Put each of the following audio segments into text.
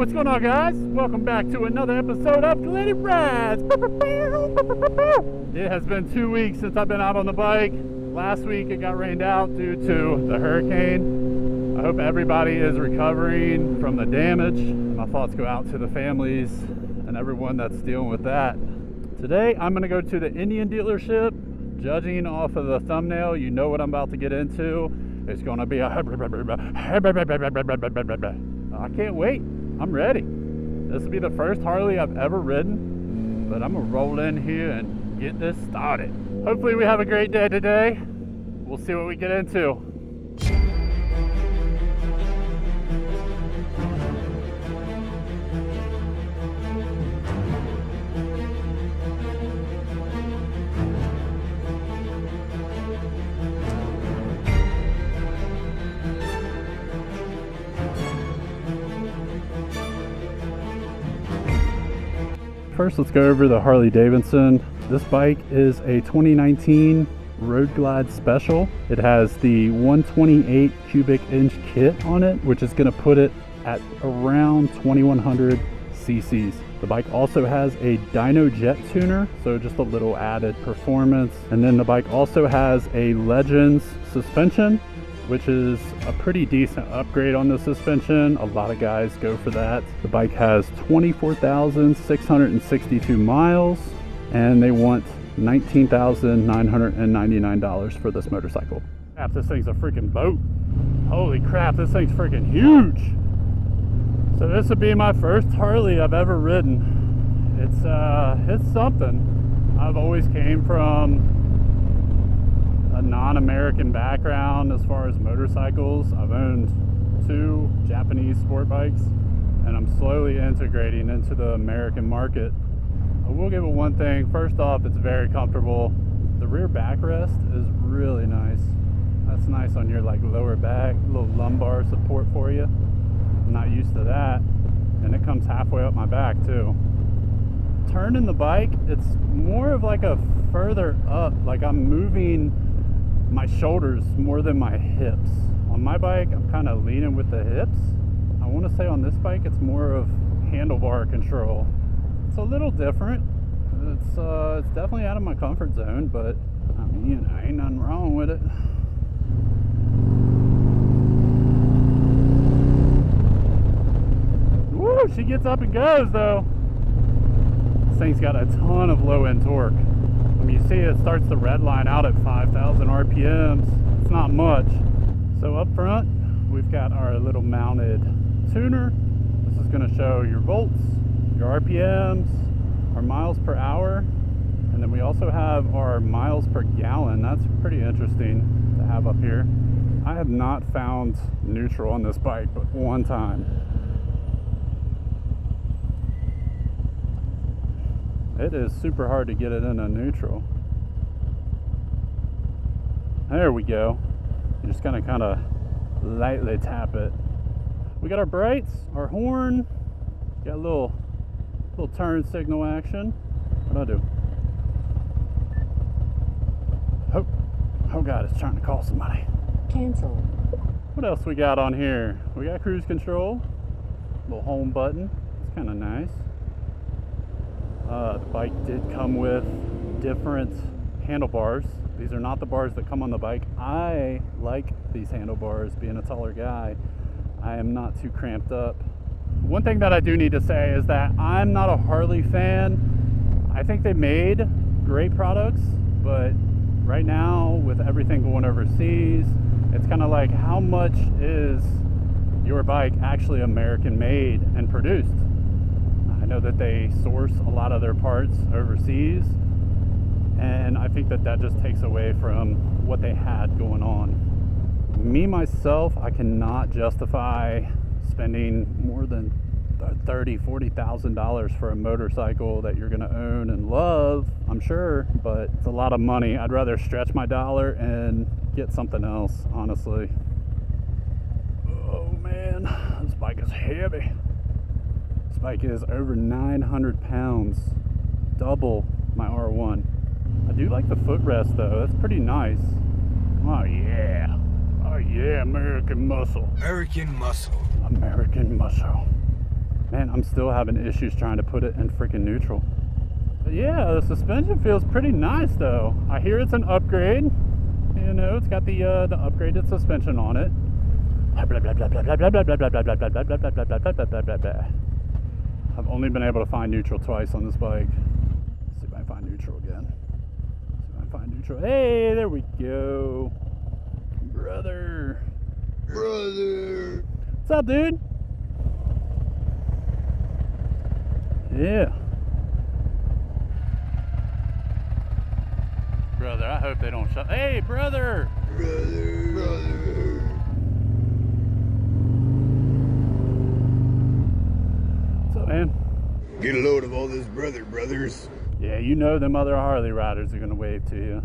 what's going on, guys? Welcome back to another episode of Glenny Rides. It has been 2 weeks since I've been out on the bike. Last week it got rained out due to the hurricane. I hope everybody is recovering from the damage. My thoughts go out to the families and everyone that's dealing with that. Today I'm going to go to the Indian dealership. Judging off of the thumbnail, you know what I'm about to get into. It's going to be a I can't wait. I'm ready. This will be the first Harley I've ever ridden, but I'm gonna roll in here and get this started. Hopefully we have a great day today. We'll see what we get into. First, let's go over the Harley-Davidson. This bike is a 2019 Road Glide Special. It has the 128 cubic inch kit on it, which is going to put it at around 2100 cc's. The bike also has a dyno jet tuner, so just a little added performance. And then the bike also has a Legends suspension, which is a pretty decent upgrade on the suspension. A lot of guys go for that. The bike has 24,662 miles, and they want $19,999 for this motorcycle. Crap, this thing's a freaking boat. Holy crap, this thing's freaking huge. So this would be my first Harley I've ever ridden. It's something. I've always came from a non-American background as far as motorcycles. I've owned 2 Japanese sport bikes, and I'm slowly integrating into the American market. I will give it one thing. First off, it's very comfortable. The rear backrest is really nice. That's nice on your like lower back, little lumbar support for you. I'm not used to that, and it comes halfway up my back too. Turning the bike, it's more of like a further up, like I'm moving my shoulders more than my hips. On my bike, I'm kind of leaning with the hips. I want to say on this bike, it's more of handlebar control. It's a little different. It's definitely out of my comfort zone, but I mean, ain't nothing wrong with it. Woo, she gets up and goes though. This thing's got a ton of low end torque. I mean, you see it starts the red line out at 5,000 RPMs. It's not much. So up front, we've got our little mounted tuner. This is going to show your volts, your RPMs, our miles per hour, and then we also have our miles per gallon. That's pretty interesting to have up here. I have not found neutral on this bike but one time. It is super hard to get it in a neutral. There we go. You're just gonna kind of lightly tap it. We got our brights, our horn, got a little turn signal action. What'd I do? Oh God, it's trying to call somebody. Cancel. What else we got on here? We got cruise control, little home button. It's kind of nice. The bike did come with different handlebars. These are not the bars that come on the bike. I like these handlebars. Being a taller guy, I am not too cramped up. One thing that I do need to say is that I'm not a Harley fan. I think they made great products, but right now with everything going overseas, it's kind of like, how much is your bike actually American made and produced? I know that they source a lot of their parts overseas, and I think that that just takes away from what they had going on. Me, myself, I cannot justify spending more than $30,000-$40,000 for a motorcycle that you're going to own and love, I'm sure, but it's a lot of money. I'd rather stretch my dollar and get something else, honestly. Oh man, this bike is heavy. This bike is over 900 pounds, double my R1. I do like the footrest though, that's pretty nice. Oh yeah. Oh yeah, American muscle. American muscle. American muscle. Man, I'm still having issues trying to put it in freaking neutral. But yeah, the suspension feels pretty nice though. I hear it's an upgrade. You know, it's got the upgraded suspension on it. I've only been able to find neutral twice on this bike. Let's see if I can find neutral again. See if I can find neutral. Hey, there we go. Brother. Brother. What's up, dude? Yeah. Brother, I hope they don't shut. Hey, brother! Brother. Brother. What's up, man? Get a load of all this brothers. Yeah, you know them other Harley riders are gonna wave to you.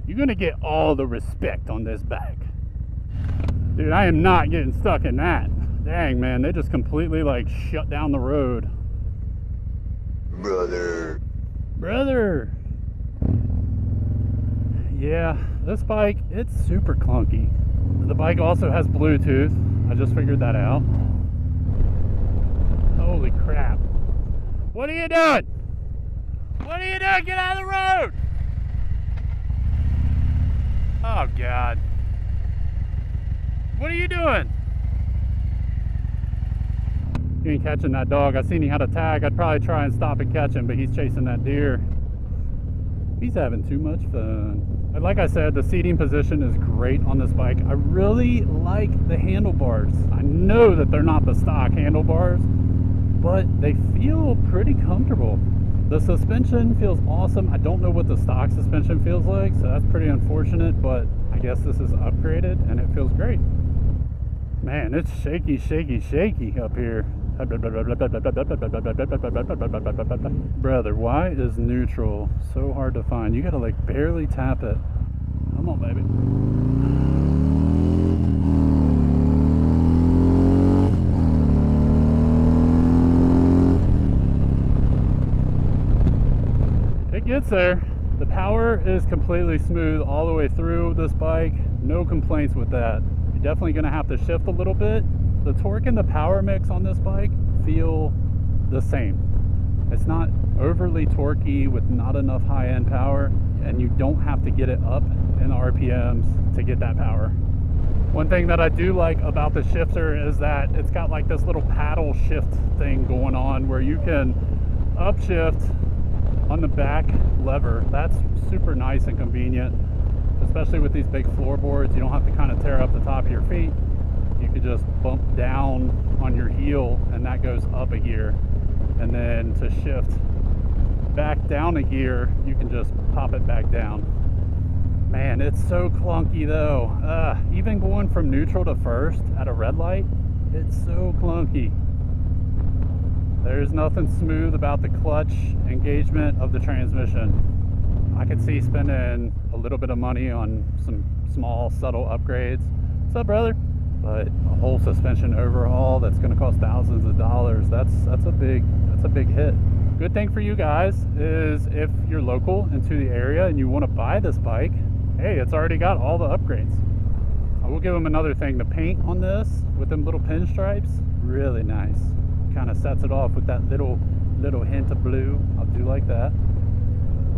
You're gonna get all the respect on this bike. Dude, I am not getting stuck in that. Dang, man, they just completely like shut down the road. Brother. Brother! Yeah, this bike, it's super clunky. The bike also has Bluetooth. I just figured that out. Holy crap. What are you doing? What are you doing? Get out of the road! Oh, God. What are you doing? You ain't catching that dog. I seen he had a tag. I'd probably try and stop and catch him, but he's chasing that deer. He's having too much fun. And like I said, the seating position is great on this bike. I really like the handlebars. I know that they're not the stock handlebars, but they feel pretty comfortable. The suspension feels awesome. I don't know what the stock suspension feels like, so that's pretty unfortunate, but I guess this is upgraded and it feels great. Man, it's shaky, shaky, shaky up here. Brother, why is neutral so hard to find? You gotta like barely tap it. Come on, baby. It gets there. The power is completely smooth all the way through this bike. No complaints with that. You're definitely gonna have to shift a little bit. The torque and the power mix on this bike feel the same. It's not overly torquey with not enough high-end power, and you don't have to get it up in RPMs to get that power. One thing that I do like about the shifter is that it's got like this little paddle shift thing going on where you can upshift on the back lever. That's super nice and convenient, especially with these big floorboards. You don't have to kind of tear up the top of your feet. You can just bump down on your heel and that goes up a gear. And then to shift back down a gear, you can just pop it back down. Man, it's so clunky though. Even going from neutral to first at a red light, it's so clunky. There's nothing smooth about the clutch engagement of the transmission. I could see spending a little bit of money on some small subtle upgrades. What's up, brother? But a whole suspension overhaul that's going to cost thousands of dollars, that's a big hit. Good thing for you guys is if you're local into the area and you want to buy this bike, hey, it's already got all the upgrades. I will give them another thing. The paint on this with them little pinstripes, really nice. Kind of sets it off with that little hint of blue. I do like that.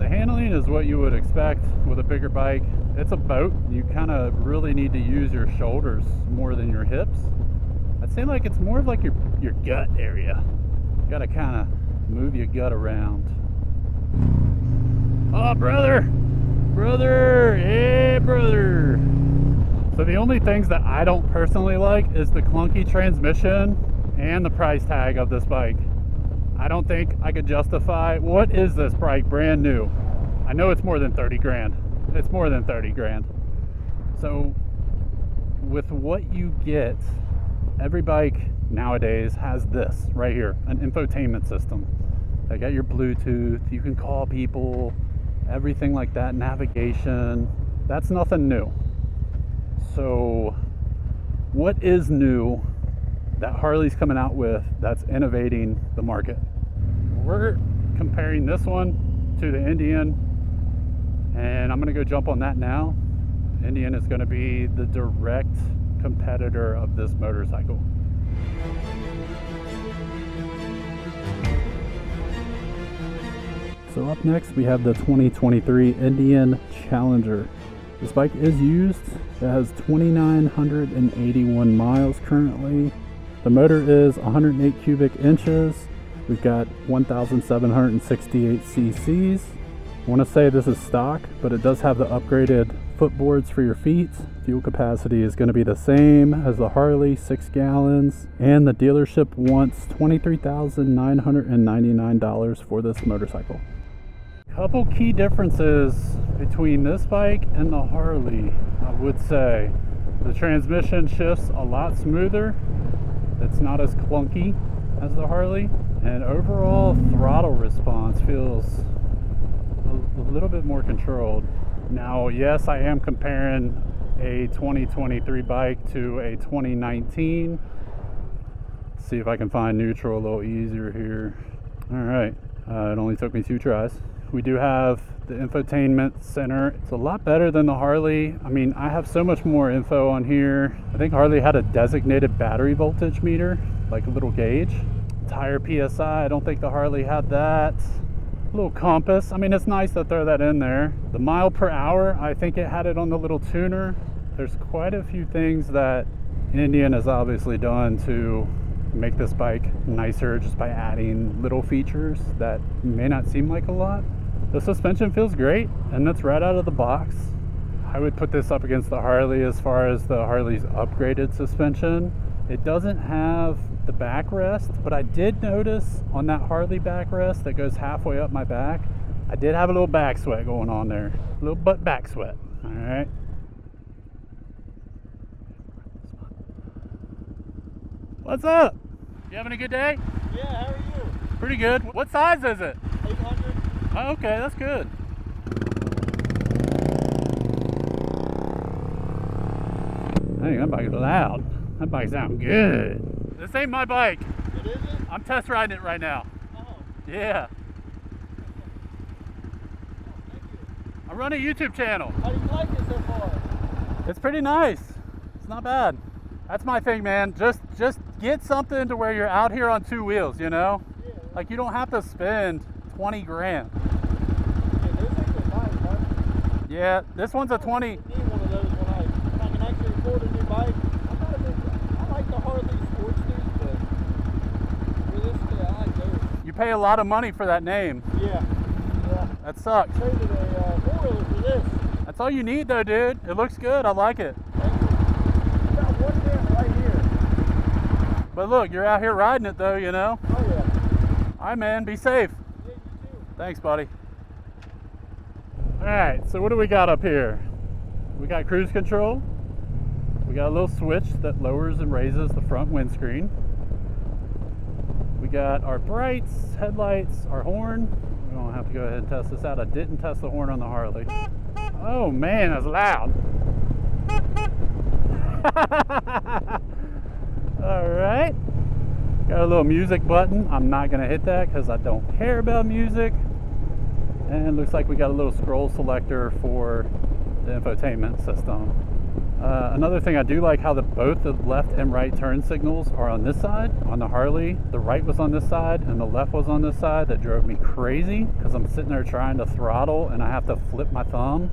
The handling is what you would expect with a bigger bike. It's a boat. You kind of really need to use your shoulders more than your hips. I'd say like it's more of like your gut area. You gotta kind of move your gut around. Oh, brother! Brother! Hey, brother! So the only things that I don't personally like is the clunky transmission and the price tag of this bike. I don't think I could justify. What is this bike brand new? I know it's more than 30 grand. It's more than 30 grand. So with what you get, every bike nowadays has this right here, an infotainment system. They got your Bluetooth, you can call people, everything like that, navigation. That's nothing new. So what is new that Harley's coming out with that's innovating the market? We're comparing this one to the Indian, and I'm gonna go jump on that now. Indian is gonna be the direct competitor of this motorcycle. So up next we have the 2023 Indian Challenger. This bike is used. It has 2,981 miles currently. The motor is 108 cubic inches. We've got 1,768 cc's. I want to say this is stock, but it does have the upgraded footboards for your feet. Fuel capacity is going to be the same as the Harley, 6 gallons, and the dealership wants $23,999 for this motorcycle. Couple key differences between this bike and the Harley, I would say. The transmission shifts a lot smoother. It's not as clunky as the Harley, and overall throttle response feels a little bit more controlled. Now, yes, I am comparing a 2023 bike to a 2019. See if I can find neutral a little easier here. All right, it only took me 2 tries. We do have the infotainment center. It's a lot better than the Harley. I mean, I have so much more info on here. I think Harley had a designated battery voltage meter, like a little gauge. Tire PSI, I don't think the Harley had that. A little compass. I mean, it's nice to throw that in there. The mile per hour, I think it had it on the little tuner. There's quite a few things that Indian has obviously done to make this bike nicer just by adding little features that may not seem like a lot. The suspension feels great, and that's right out of the box. I would put this up against the Harley as far as the Harley's upgraded suspension. It doesn't have the backrest, but I did notice on that Harley backrest that goes halfway up my back, I did have a little back sweat going on there. A little butt back sweat. All right. What's up? You having a good day? Yeah, how are you? Pretty good. What size is it? 800. Oh, okay, that's good. Dang, that bike is loud. That bike sounds good. This ain't my bike. It isn't? I'm test riding it right now. Oh. Yeah. Thank you. I run a YouTube channel. How do you like it so far? It's pretty nice. It's not bad. That's my thing, man. Just get something to where you're out here on 2 wheels, you know? Yeah. Like, you don't have to spend 20 grand. Yeah, those things are nice, huh? Yeah, this one's a 20. I need one of those when I can actually afford a new bike. I like the Harley Sportsters, but realistically, I like those. You pay a lot of money for that name. Yeah. Yeah. That sucks. I traded a 4-wheeler for this. That's all you need though, dude. It looks good. I like it. Thank you. Got one dent right here. But look, you're out here riding it though, you know? Oh, yeah. All right, man. Be safe. Yeah, you too. Thanks, buddy. All right, so what do we got up here? We got cruise control. We got a little switch that lowers and raises the front windscreen. We got our brights, headlights, our horn. We don't have to go ahead and test this out. I didn't test the horn on the Harley. Oh man, that's loud. All right. Got a little music button. I'm not gonna hit that because I don't care about music. And it looks like we got a little scroll selector for the infotainment system. Another thing, I do like how both the left and right turn signals are on this side. On the Harley, the right was on this side and the left was on this side. That drove me crazy because I'm sitting there trying to throttle and I have to flip my thumb.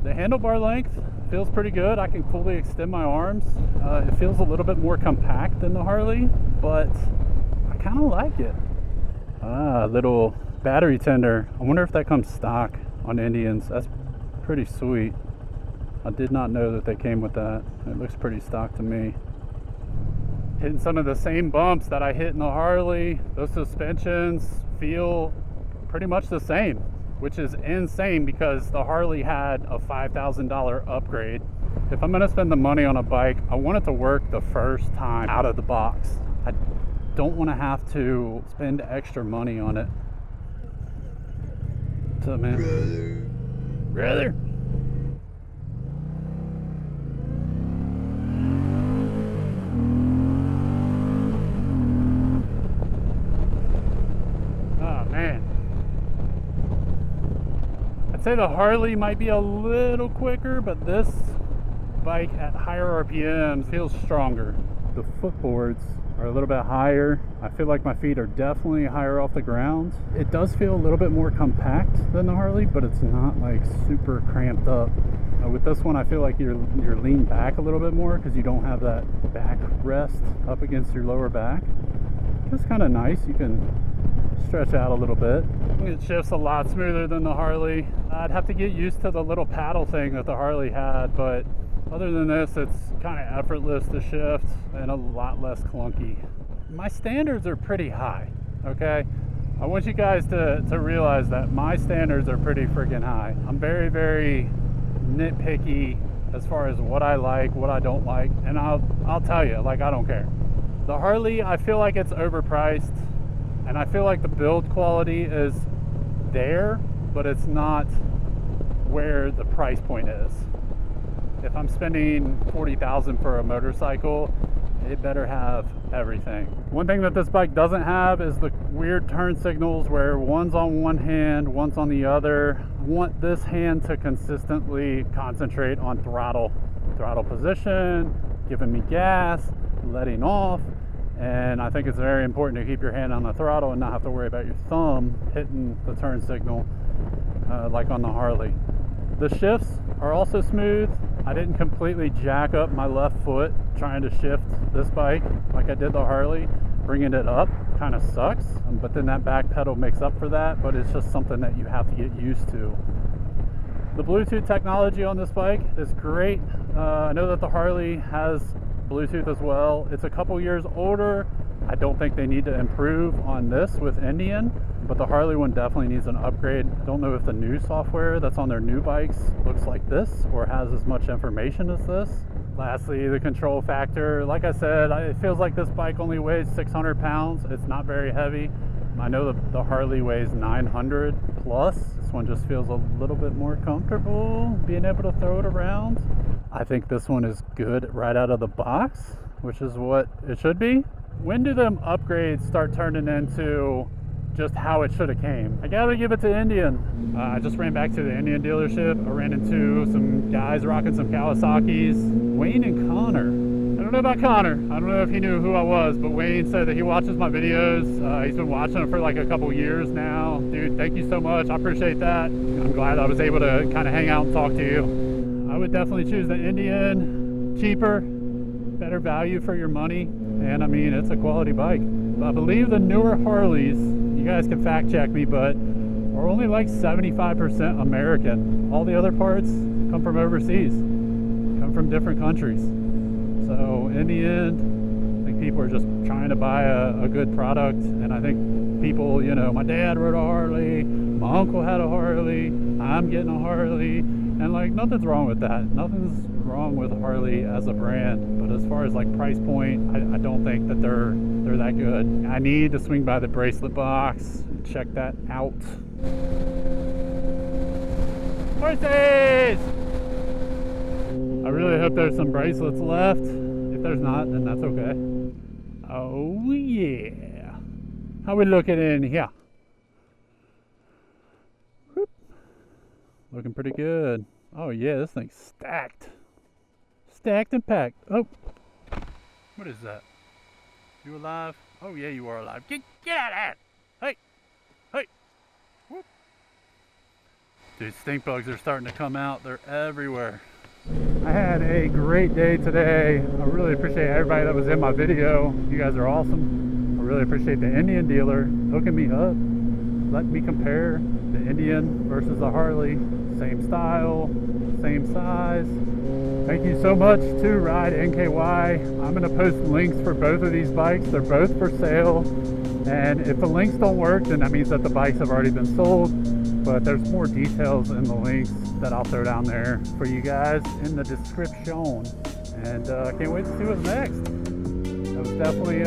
The handlebar length feels pretty good. I can fully extend my arms. It feels a little bit more compact than the Harley, but I kind of like it. Little battery tender. I wonder if that comes stock on Indians. That's pretty sweet. I did not know that they came with that. It looks pretty stock to me. Hitting some of the same bumps that I hit in the Harley. Those suspensions feel pretty much the same, which is insane because the Harley had a $5,000 upgrade. If I'm gonna spend the money on a bike, I want it to work the first time out of the box. I don't want to have to spend extra money on it. What's up, man? Brother. Oh man. I'd say the Harley might be a little quicker, but this bike at higher RPMs feels stronger. The footboards are a little bit higher. I feel like my feet are definitely higher off the ground. It does feel a little bit more compact than the Harley, but it's not like super cramped up. With this one, I feel like you're leaned back a little bit more because you don't have that back rest up against your lower back. It's kind of nice. You can stretch out a little bit. It shifts a lot smoother than the Harley. I'd have to get used to the little paddle thing that the Harley had, but other than this, it's kind of effortless to shift and a lot less clunky. My standards are pretty high, okay? I want you guys to realize that my standards are pretty freaking high. I'm very, very nitpicky as far as what I like, what I don't like, and I'll tell you, like, I don't care. The Harley, I feel like it's overpriced, and I feel like the build quality is there, but it's not where the price point is. If I'm spending $40,000 for a motorcycle, it better have everything. One thing that this bike doesn't have is the weird turn signals where one's on one hand, one's on the other. I want this hand to consistently concentrate on throttle position, giving me gas, letting off. And I think it's very important to keep your hand on the throttle and not have to worry about your thumb hitting the turn signal like on the Harley. The shifts are also smooth. I didn't completely jack up my left foot trying to shift this bike like I did the Harley. Bringing it up kind of sucks, but then that back pedal makes up for that, but it's just something that you have to get used to. The Bluetooth technology on this bike is great. I know that the Harley has Bluetooth as well. It's a couple years older. I don't think they need to improve on this with Indian, but the Harley one definitely needs an upgrade. I don't know if the new software that's on their new bikes looks like this or has as much information as this. Lastly, the control factor. Like I said, it feels like this bike only weighs 600 pounds. It's not very heavy. I know the Harley weighs 900 plus. This one just feels a little bit more comfortable being able to throw it around. I think this one is good right out of the box, which is what it should be. When do them upgrades start turning into just how it should have came? I gotta give it to Indian. I just ran back to the Indian dealership. I ran into some guys rocking some Kawasaki's. Wayne and Connor. I don't know about Connor. I don't know if he knew who I was, but Wayne said that he watches my videos. He's been watching them for like a couple years now. Dude, thank you so much. I appreciate that. I'm glad I was able to kind of hang out and talk to you. I would definitely choose the Indian. Cheaper, better value for your money, and I mean, it's a quality bike. I believe the newer Harleys, you guys can fact check me, but are only like 75% American. All the other parts come from overseas, come from different countries. So in the end, I think people are just trying to buy a good product, and I think people, you know, my dad rode a Harley, my uncle had a Harley, I'm getting a Harley, and like, nothing's wrong with that. Nothing's wrong with Harley as a brand, but as far as like price point, I don't think that they're that good. I need to swing by the bracelet box and check that out. Horses! I really hope there's some bracelets left. If there's not, then that's okay. Oh yeah. How we looking in here? Whoop. Looking pretty good. Oh yeah, this thing's stacked. Stacked and packed. Oh, what is that? You alive? Oh yeah, you are alive. Get out of that! Hey, hey! Whoop. Dude, stink bugs are starting to come out. They're everywhere. I had a great day today. I really appreciate everybody that was in my video. You guys are awesome. I really appreciate the Indian dealer hooking me up, letting me compare the Indian versus the Harley. Same style, same size. Thank you so much to Ride NKY. I'm gonna post links for both of these bikes. They're both for sale. And if the links don't work, then that means that the bikes have already been sold. But there's more details in the links that I'll throw down there for you guys in the description. And I can't wait to see what's next. It was definitely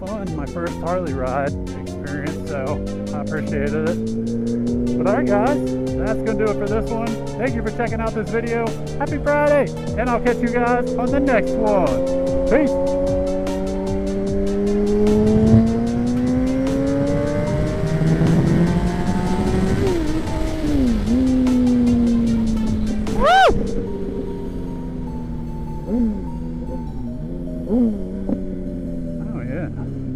fun, my first Harley ride experience, so I appreciated it. But alright guys, that's gonna do it for this one. Thank you for checking out this video. Happy Friday, and I'll catch you guys on the next one. Peace. Oh yeah. it.